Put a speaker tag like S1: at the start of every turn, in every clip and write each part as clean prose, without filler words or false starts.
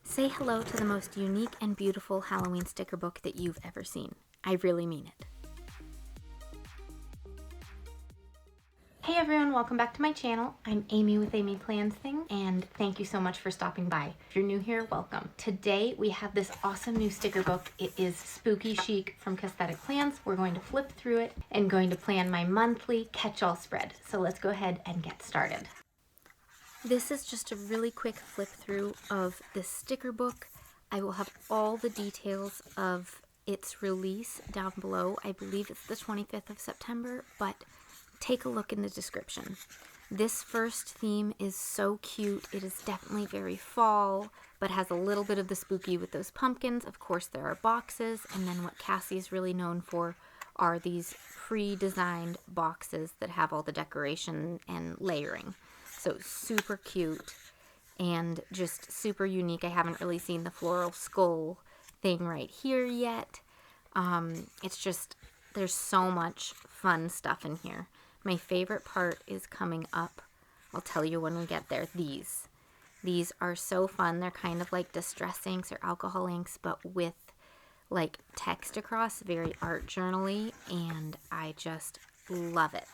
S1: Say hello to the most unique and beautiful Halloween sticker book that you've ever seen. I really mean it. Hey everyone, welcome back to my channel. I'm Amy with Amy Plans Things, and thank you so much for stopping by. If you're new here, welcome. Today we have this awesome new sticker book. It is Spooky Chic from Cassthetic Plans. We're going to flip through it and going to plan my monthly catch-all spread. So let's go ahead and get started. This is just a really quick flip through of this sticker book. I will have all the details of its release down below. I believe it's the 25th of September, but take a look in the description. This first theme is so cute. It is definitely very fall, but has a little bit of the spooky with those pumpkins. Of course, there are boxes, and then what Cassie's really known for are these pre-designed boxes that have all the decoration and layering. So super cute and just super unique. I haven't really seen the floral skull thing right here yet. It's just, there's so much fun stuff in here. My favorite part is coming up. I'll tell you when we get there. These are so fun. They're kind of like distress inks or alcohol inks, but with like text across, very art journal-y, and I just love it.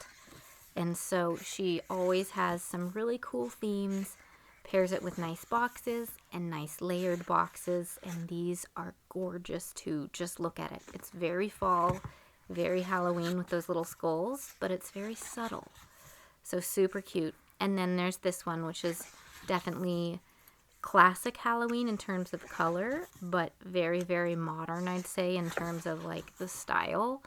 S1: And so she always has some really cool themes, pairs it with nice boxes and nice layered boxes, and these are gorgeous too. Just look at it. It's very fall, very Halloween with those little skulls, but it's very subtle. So super cute. And then there's this one, which is definitely classic Halloween in terms of color, but very, very modern, I'd say, in terms of like the style.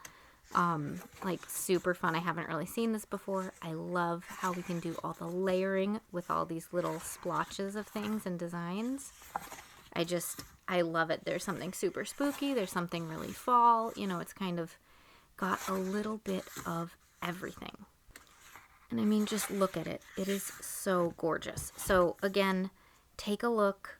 S1: Like super fun. I haven't really seen this before. I love how we can do all the layering with all these little splotches of things and designs. I love it. There's something super spooky. There's something really fall. You know, it's kind of got a little bit of everything. And I mean, just look at it. It is so gorgeous. So again, take a look.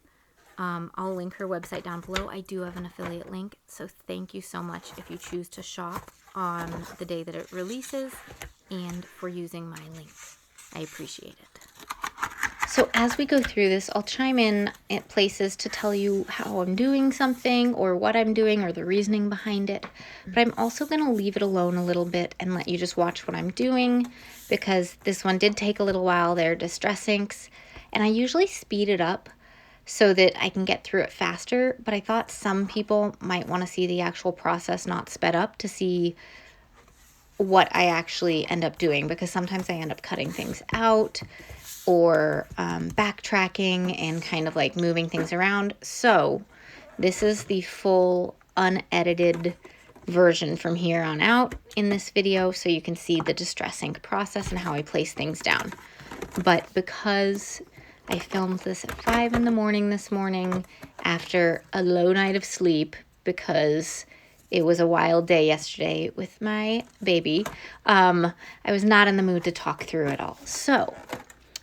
S1: I'll link her website down below. I do have an affiliate link, so thank you so much if you choose to shop on the day that it releases and for using my link. I appreciate it. So as we go through this, I'll chime in at places to tell you how I'm doing something or what I'm doing or the reasoning behind it. But I'm also going to leave it alone a little bit and let you just watch what I'm doing, because this one did take a little while. They're distress inks, and I usually speed it up so that I can get through it faster, but I thought some people might want to see the actual process not sped up to see what I actually end up doing, because sometimes I end up cutting things out or backtracking and kind of like moving things around. So this is the full unedited version from here on out in this video, so you can see the distress ink process and how I place things down. But because I filmed this at 5 in the morning this morning after a low night of sleep, because it was a wild day yesterday with my baby, I was not in the mood to talk through it all. So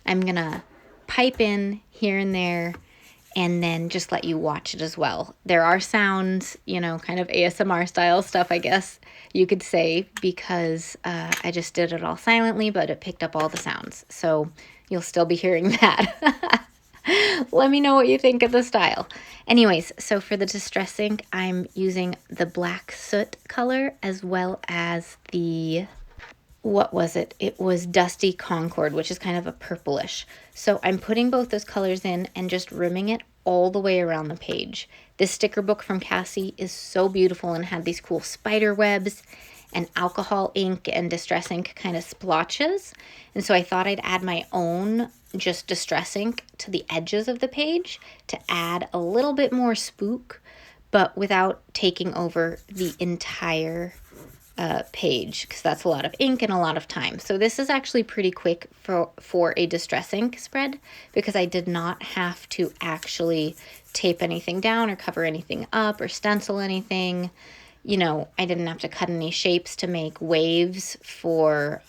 S1: I'm going to pipe in here and there and then just let you watch it as well. There are sounds, you know, kind of ASMR style stuff, I guess you could say, because I just did it all silently, but it picked up all the sounds. So you'll still be hearing that. Let me know what you think of the style. Anyways, so for the distress ink, I'm using the black soot color as well as the, what was it? It was Dusty Concord, which is kind of a purplish. So I'm putting both those colors in and just rimming it all the way around the page. This sticker book from Cassie is so beautiful and had these cool spider webs and alcohol ink and distress ink kind of splotches. And so I thought I'd add my own just distress ink to the edges of the page to add a little bit more spook, but without taking over the entire page, because that's a lot of ink and a lot of time. So this is actually pretty quick for a distress ink spread, because I did not have to actually tape anything down or cover anything up or stencil anything. You know, I didn't have to cut any shapes to make waves for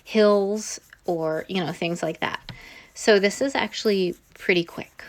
S1: hills or, you know, things like that. So this is actually pretty quick.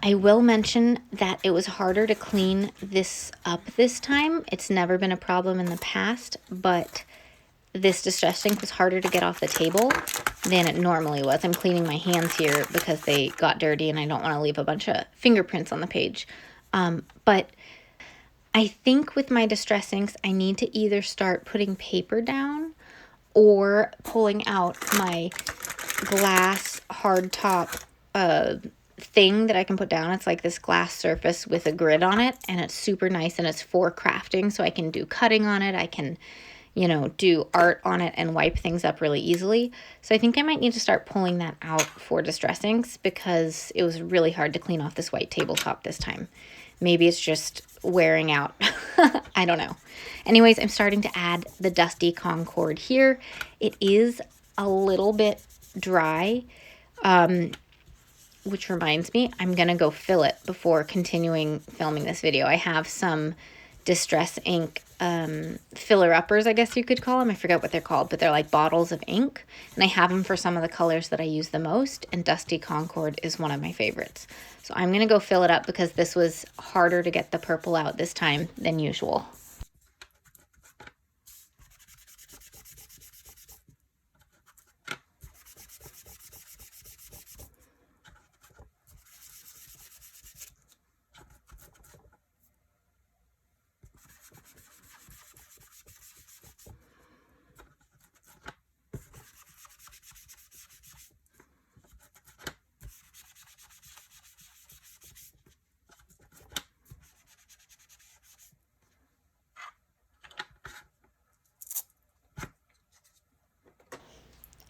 S1: I will mention that it was harder to clean this up this time. It's never been a problem in the past, but this distress ink was harder to get off the table than it normally was. I'm cleaning my hands here because they got dirty and I don't want to leave a bunch of fingerprints on the page. But I think with my distress inks, I need to either start putting paper down or pulling out my glass hardtop thing that I can put down. It's like this glass surface with a grid on it, and it's super nice, and it's for crafting, so I can do cutting on it. I can, you know, do art on it and wipe things up really easily. So I think I might need to start pulling that out for distress inks because it was really hard to clean off this white tabletop this time. Maybe it's just wearing out. I don't know. Anyways, I'm starting to add the Dusty Concord here. It is a little bit dry, which reminds me, I'm going to go fill it before continuing filming this video. I have some distress ink filler-uppers, I guess you could call them. I forget what they're called, but they're like bottles of ink. And I have them for some of the colors that I use the most, and Dusty Concord is one of my favorites. So I'm going to go fill it up because this was harder to get the purple out this time than usual.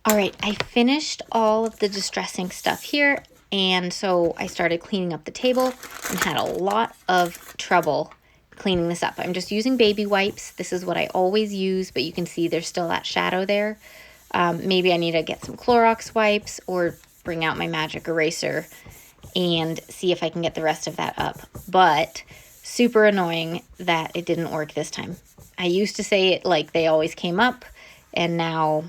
S1: All right, I finished all of the distress ink stuff here, and so I started cleaning up the table and had a lot of trouble cleaning this up. I'm just using baby wipes. This is what I always use, but you can see there's still that shadow there. Maybe I need to get some Clorox wipes or bring out my magic eraser and see if I can get the rest of that up. But super annoying that it didn't work this time. I used to say it like they always came up, and now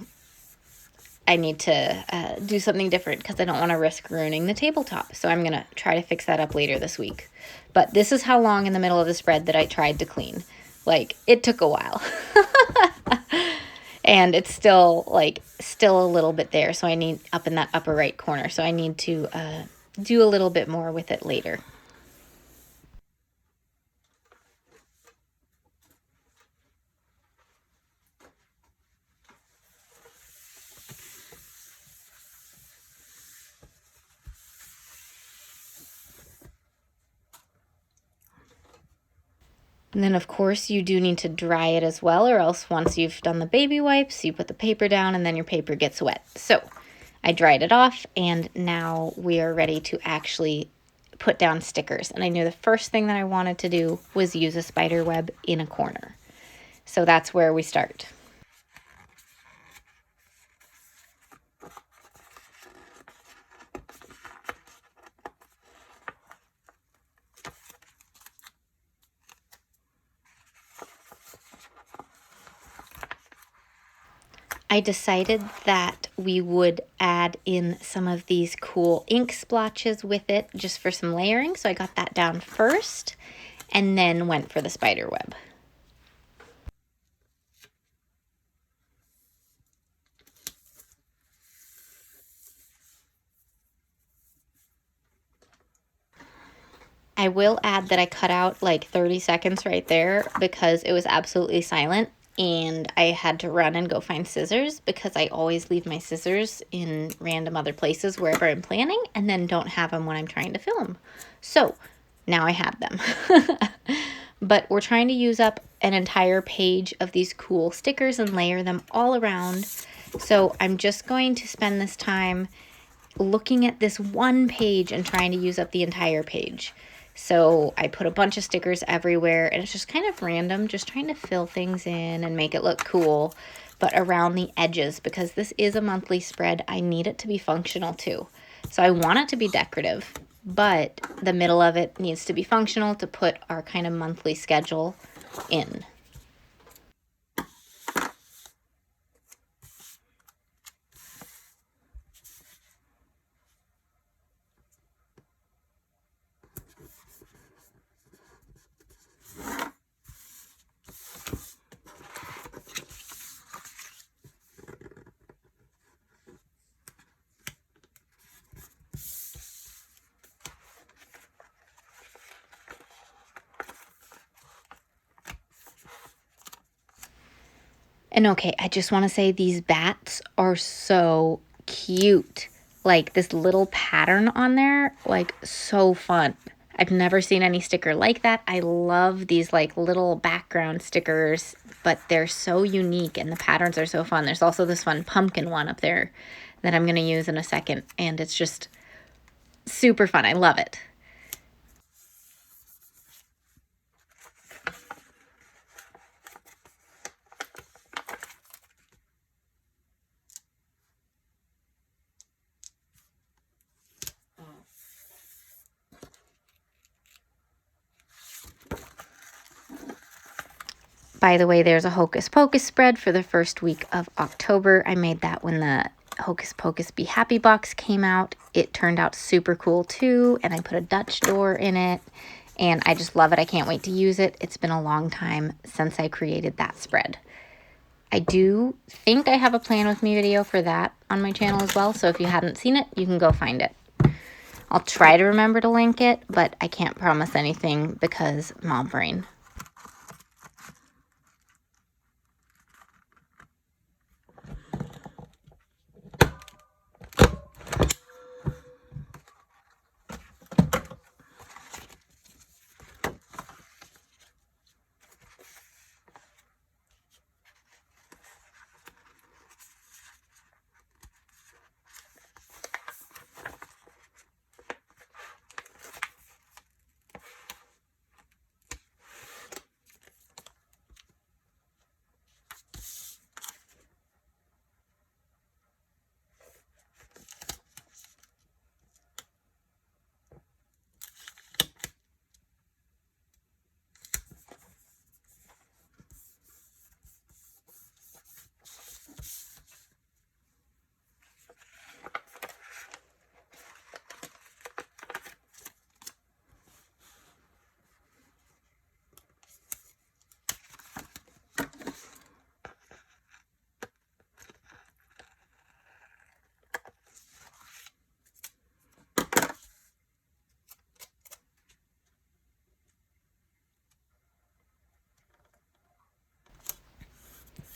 S1: I need to do something different because I don't want to risk ruining the tabletop. So I'm going to try to fix that up later this week. But this is how long in the middle of the spread that I tried to clean. Like, it took a while. And it's still a little bit there. So I need up in that upper right corner. So I need to do a little bit more with it later. And then, of course, you do need to dry it as well, or else once you've done the baby wipes, you put the paper down and then your paper gets wet. So I dried it off, and now we are ready to actually put down stickers. And I knew the first thing that I wanted to do was use a spider web in a corner. So that's where we start. I decided that we would add in some of these cool ink splotches with it just for some layering. So I got that down first and then went for the spider web. I will add that I cut out like 30 seconds right there because it was absolutely silent. And I had to run and go find scissors because I always leave my scissors in random other places wherever I'm planning and then don't have them when I'm trying to film. So now I have them. But we're trying to use up an entire page of these cool stickers and layer them all around. So I'm just going to spend this time looking at this one page and trying to use up the entire page. So I put a bunch of stickers everywhere, and it's just kind of random, just trying to fill things in and make it look cool, but around the edges, because this is a monthly spread, I need it to be functional too. So I want it to be decorative, but the middle of it needs to be functional to put our kind of monthly schedule in. And okay, I just want to say these bats are so cute. Like this little pattern on there, like so fun. I've never seen any sticker like that. I love these like little background stickers, but they're so unique and the patterns are so fun. There's also this fun pumpkin one up there that I'm going to use in a second, and it's just super fun. I love it. By the way, there's a Hocus Pocus spread for the first week of October. I made that when the Hocus Pocus Be Happy box came out. It turned out super cool too, and I put a Dutch door in it, and I just love it. I can't wait to use it. It's been a long time since I created that spread. I do think I have a Plan With Me video for that on my channel as well, so if you hadn't seen it, you can go find it. I'll try to remember to link it, but I can't promise anything because mom brain.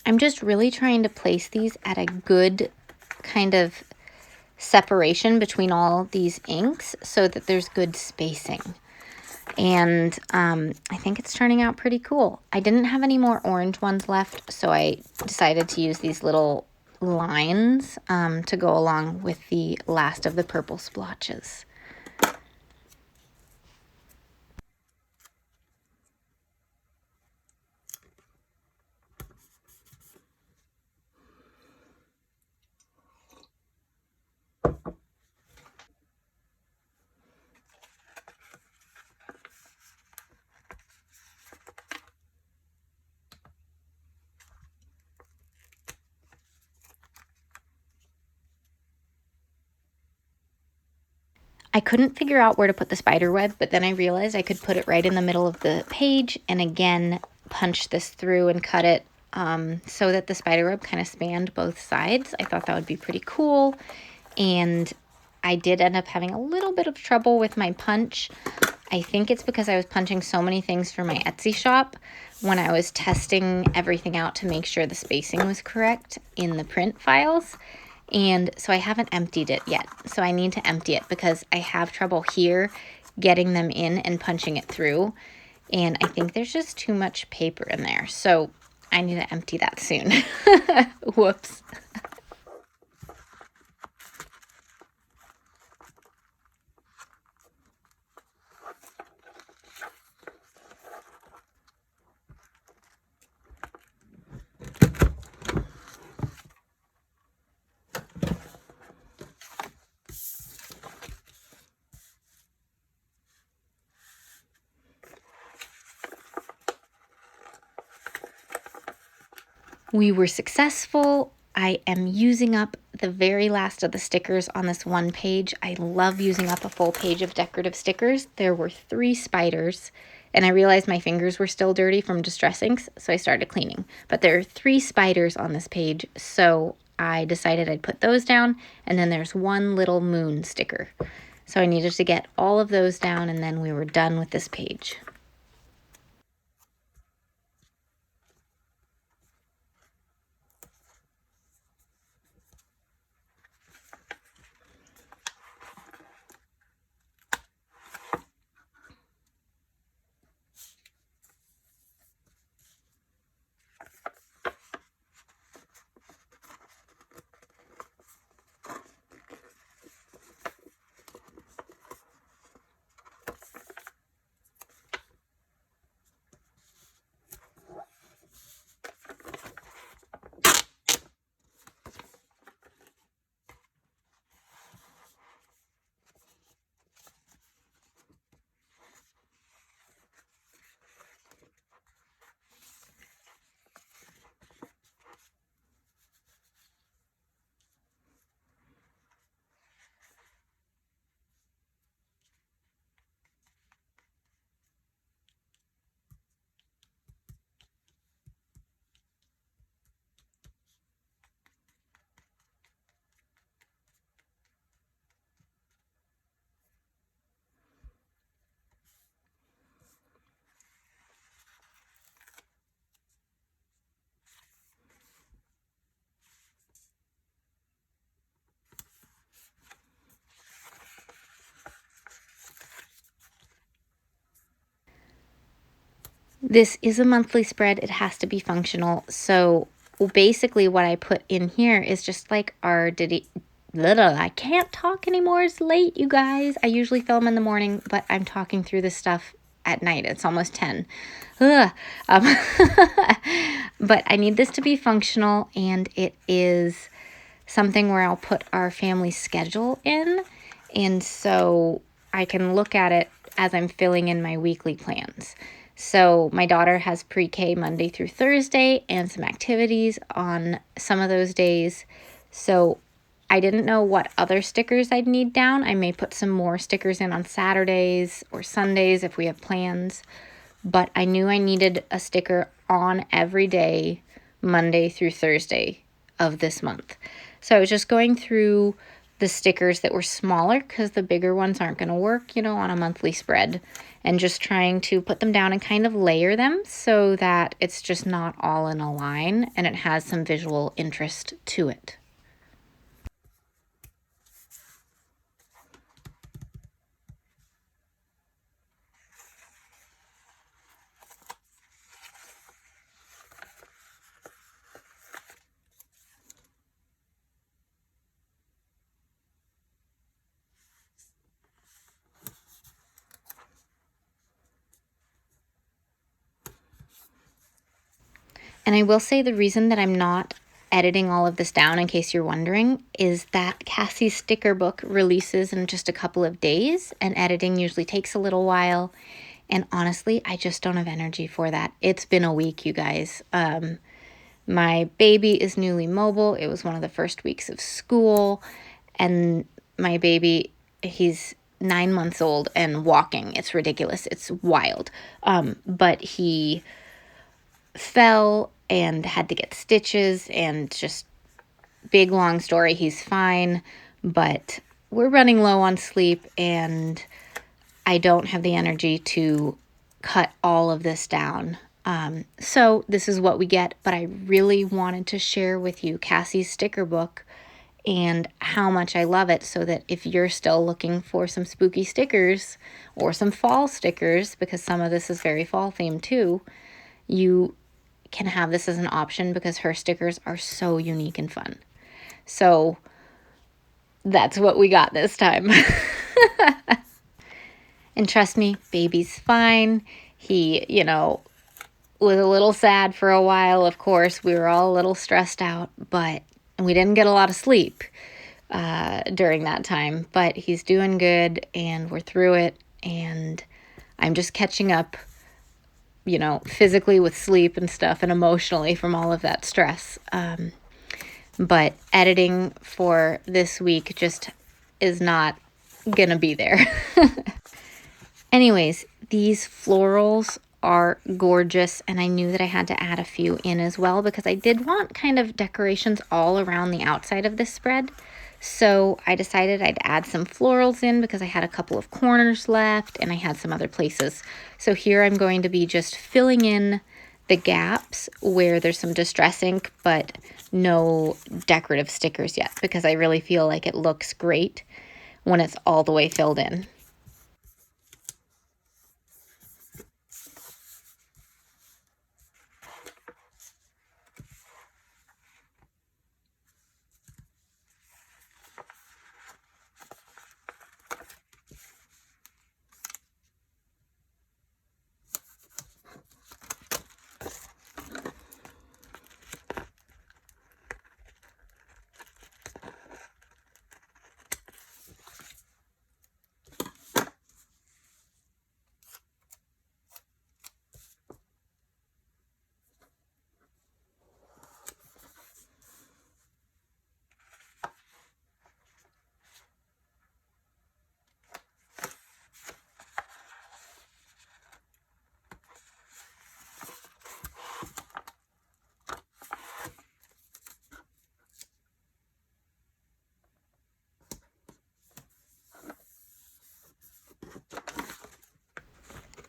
S1: I'm just really trying to place these at a good kind of separation between all these inks so that there's good spacing. And I think it's turning out pretty cool. I didn't have any more orange ones left, so I decided to use these little lines to go along with the last of the purple splotches. I couldn't figure out where to put the spider web, but then I realized I could put it right in the middle of the page and again punch this through and cut it so that the spider web kind of spanned both sides. I thought that would be pretty cool, and I did end up having a little bit of trouble with my punch. I think it's because I was punching so many things for my Etsy shop when I was testing everything out to make sure the spacing was correct in the print files. And so I haven't emptied it yet. So I need to empty it because I have trouble here getting them in and punching it through. And I think there's just too much paper in there. So I need to empty that soon. Whoops. We were successful. I am using up the very last of the stickers on this one page. I love using up a full page of decorative stickers. There were 3 spiders, and I realized my fingers were still dirty from Distress Inks, so I started cleaning. But there are 3 spiders on this page, so I decided I'd put those down, and then there's one little moon sticker. So I needed to get all of those down, and then we were done with this page. This is a monthly spread. It has to be functional. So basically what I put in here is just like our I can't talk anymore. It's late, you guys. I usually film in the morning, but I'm talking through this stuff at night. It's almost 10. Ugh. But I need this to be functional, and it is something where I'll put our family schedule in, and so I can look at it as I'm filling in my weekly plans. So my daughter has pre-K Monday through Thursday and some activities on some of those days. So I didn't know what other stickers I'd need down. I may put some more stickers in on Saturdays or Sundays if we have plans. But I knew I needed a sticker on every day, Monday through Thursday of this month. So I was just going through the stickers that were smaller because the bigger ones aren't going to work, on a monthly spread, and just trying to put them down and kind of layer them so that it's just not all in a line and it has some visual interest to it. And I will say the reason that I'm not editing all of this down, in case you're wondering, is that Cassie's sticker book releases in just a couple of days, and editing usually takes a little while. And honestly, I just don't have energy for that. It's been a week, you guys. My baby is newly mobile. It was one of the first weeks of school, and my baby, he's 9 months old and walking. It's ridiculous. It's wild. But he fell and had to get stitches, and just big long story. He's fine, but we're running low on sleep, and I don't have the energy to cut all of this down. So this is what we get, but I really wanted to share with you Cassie's sticker book and how much I love it, so that if you're still looking for some spooky stickers or some fall stickers, because some of this is very fall themed too, you can have this as an option because her stickers are so unique and fun. So that's what we got this time. And trust me, baby's fine. He, was a little sad for a while, of course. We were all a little stressed out, but we didn't get a lot of sleep during that time. But he's doing good, and we're through it, and I'm just catching up, physically with sleep and stuff, and emotionally from all of that stress. But editing for this week just is not gonna be there. Anyways, these florals are gorgeous, and I knew that I had to add a few in as well because I did want kind of decorations all around the outside of this spread. So I decided I'd add some florals in because I had a couple of corners left and I had some other places. So here I'm going to be just filling in the gaps where there's some distress ink but no decorative stickers yet, because I really feel like it looks great when it's all the way filled in.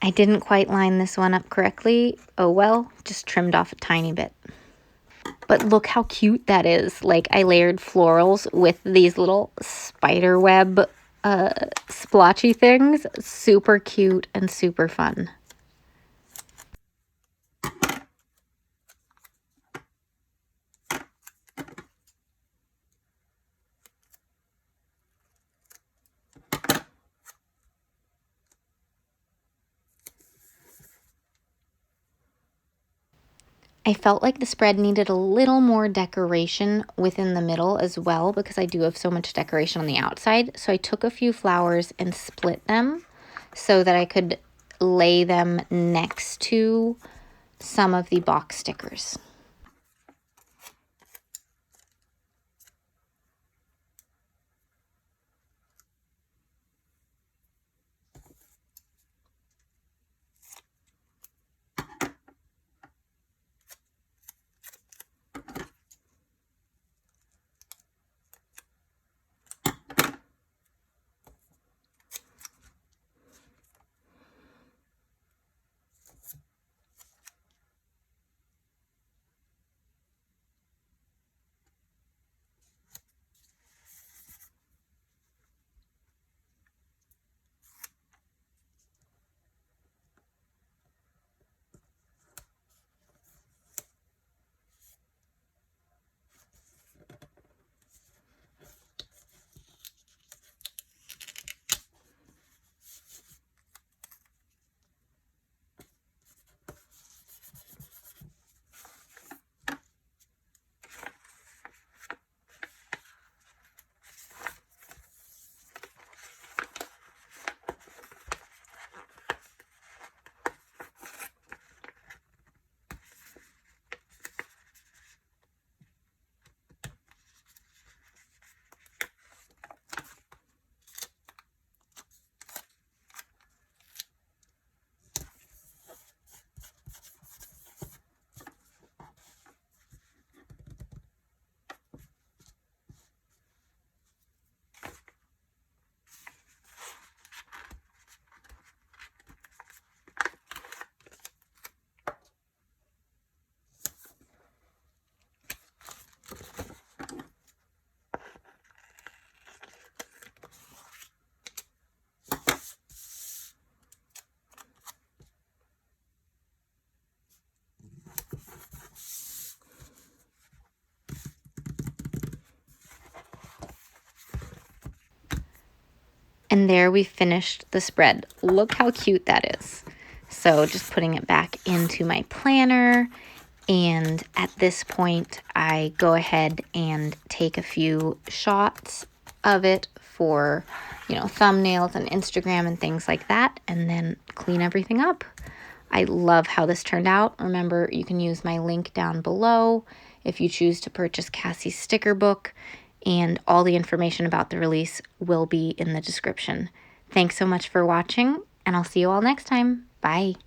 S1: I didn't quite line this one up correctly. Oh well, just trimmed off a tiny bit. But look how cute that is. Like, I layered florals with these little spider web splotchy things. Super cute and super fun. I felt like the spread needed a little more decoration within the middle as well, because I do have so much decoration on the outside. So I took a few flowers and split them so that I could lay them next to some of the box stickers. And there we finished the spread. Look how cute that is. So just putting it back into my planner. And at this point, I go ahead and take a few shots of it for, thumbnails and Instagram and things like that, and then clean everything up. I love how this turned out. Remember, you can use my link down below if you choose to purchase Cassie's sticker book, and all the information about the release will be in the description. Thanks so much for watching, and I'll see you all next time. Bye.